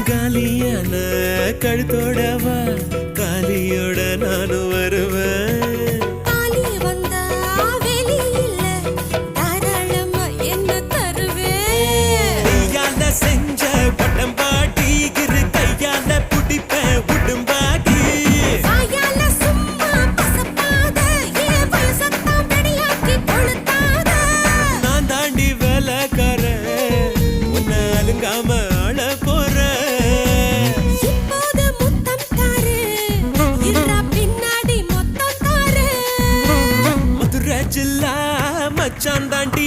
காலியான கழுத்தோடவா காலியோட நானும் வருவேன். தாலி வந்தா வெளியில தாராளமா என்ன தருவேன். கையால செஞ்ச பட்டம் பாட்டி இரு கையால புடிப்பேன் உடும்பாடி. வாயால சும்மா பசப்பாத என் வயசத்தான் வெடியாக்கி கொளுத்தாத. நான் தாண்டி வேலைக்காரன் உன்னை அலுங்காம ஆள போறேன். இப்போது முத்தம் தாரு இருடா பின்னாடி மொத்தம் தாரு. மதுரை ஜில்லா மச்சான் தாண்டி